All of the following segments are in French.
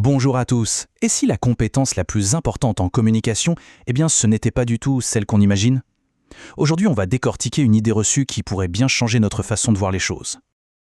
Bonjour à tous. Et si la compétence la plus importante en communication, ce n'était pas du tout celle qu'on imagine? Aujourd'hui, on va décortiquer une idée reçue qui pourrait bien changer notre façon de voir les choses.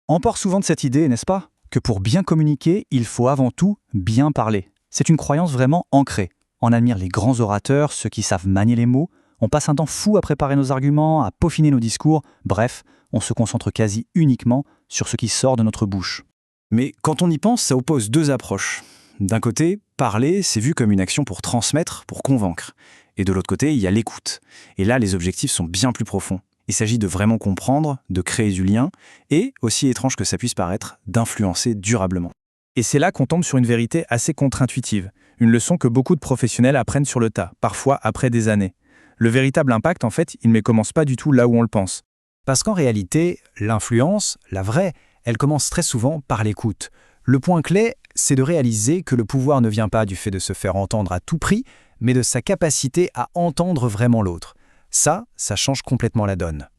On part souvent de cette idée, n'est-ce pas? Que pour bien communiquer, il faut avant tout bien parler. C'est une croyance vraiment ancrée. On admire les grands orateurs, ceux qui savent manier les mots. On passe un temps fou à préparer nos arguments, à peaufiner nos discours. Bref, on se concentre quasi uniquement sur ce qui sort de notre bouche. Mais quand on y pense, ça oppose deux approches. D'un côté, parler, c'est vu comme une action pour transmettre, pour convaincre. Et de l'autre côté, il y a l'écoute. Et là, les objectifs sont bien plus profonds. Il s'agit de vraiment comprendre, de créer du lien, et, aussi étrange que ça puisse paraître, d'influencer durablement. Et c'est là qu'on tombe sur une vérité assez contre-intuitive, une leçon que beaucoup de professionnels apprennent sur le tas, parfois après des années. Le véritable impact, en fait, il ne commence pas du tout là où on le pense. Parce qu'en réalité, l'influence, la vraie, elle commence très souvent par l'écoute. Le point clé, c'est de réaliser que le pouvoir ne vient pas du fait de se faire entendre à tout prix, mais de sa capacité à entendre vraiment l'autre. Ça change complètement la donne.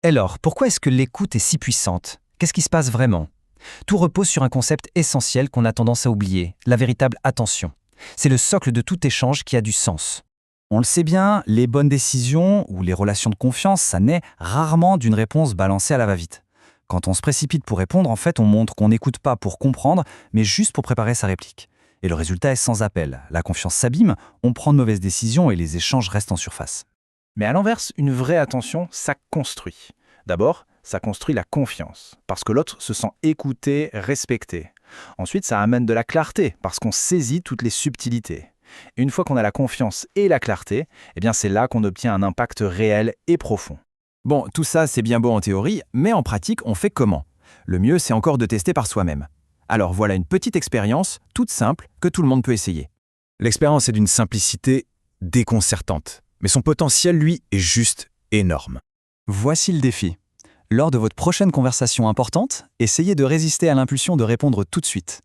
Alors, pourquoi est-ce que l'écoute est si puissante? Qu'est-ce qui se passe vraiment? Tout repose sur un concept essentiel qu'on a tendance à oublier, la véritable attention. C'est le socle de tout échange qui a du sens. On le sait bien, les bonnes décisions ou les relations de confiance, ça naît rarement d'une réponse balancée à la va-vite. Quand on se précipite pour répondre, en fait, on montre qu'on n'écoute pas pour comprendre, mais juste pour préparer sa réplique. Et le résultat est sans appel. La confiance s'abîme, on prend de mauvaises décisions et les échanges restent en surface. Mais à l'inverse, une vraie attention, ça construit. D'abord, ça construit la confiance, parce que l'autre se sent écouté, respecté. Ensuite, ça amène de la clarté, parce qu'on saisit toutes les subtilités. Et une fois qu'on a la confiance et la clarté, c'est là qu'on obtient un impact réel et profond. Bon, tout ça, c'est bien beau en théorie, mais en pratique, on fait comment? Le mieux, c'est encore de tester par soi-même. Alors voilà une petite expérience, toute simple, que tout le monde peut essayer. L'expérience est d'une simplicité déconcertante, mais son potentiel, lui, est juste énorme. Voici le défi. Lors de votre prochaine conversation importante, essayez de résister à l'impulsion de répondre tout de suite.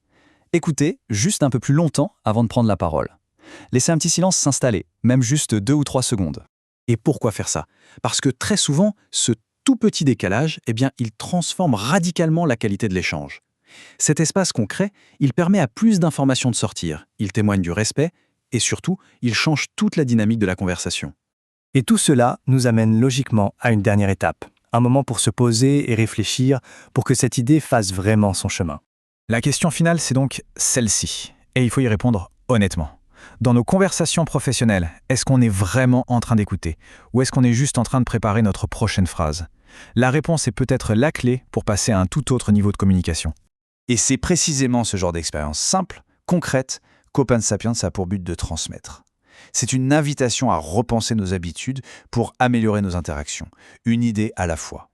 Écoutez juste un peu plus longtemps avant de prendre la parole. Laissez un petit silence s'installer, même juste 2 ou 3 secondes. Et pourquoi faire ça? Parce que très souvent, ce tout petit décalage, il transforme radicalement la qualité de l'échange. Cet espace qu'on crée, il permet à plus d'informations de sortir, il témoigne du respect, et surtout, il change toute la dynamique de la conversation. Et tout cela nous amène logiquement à une dernière étape. Un moment pour se poser et réfléchir pour que cette idée fasse vraiment son chemin. La question finale, c'est donc celle-ci. Et il faut y répondre honnêtement. Dans nos conversations professionnelles, est-ce qu'on est vraiment en train d'écouter? Ou est-ce qu'on est juste en train de préparer notre prochaine phrase? La réponse est peut-être la clé pour passer à un tout autre niveau de communication. Et c'est précisément ce genre d'expérience simple, concrète, qu'Open Sapiens a pour but de transmettre. C'est une invitation à repenser nos habitudes pour améliorer nos interactions, une idée à la fois.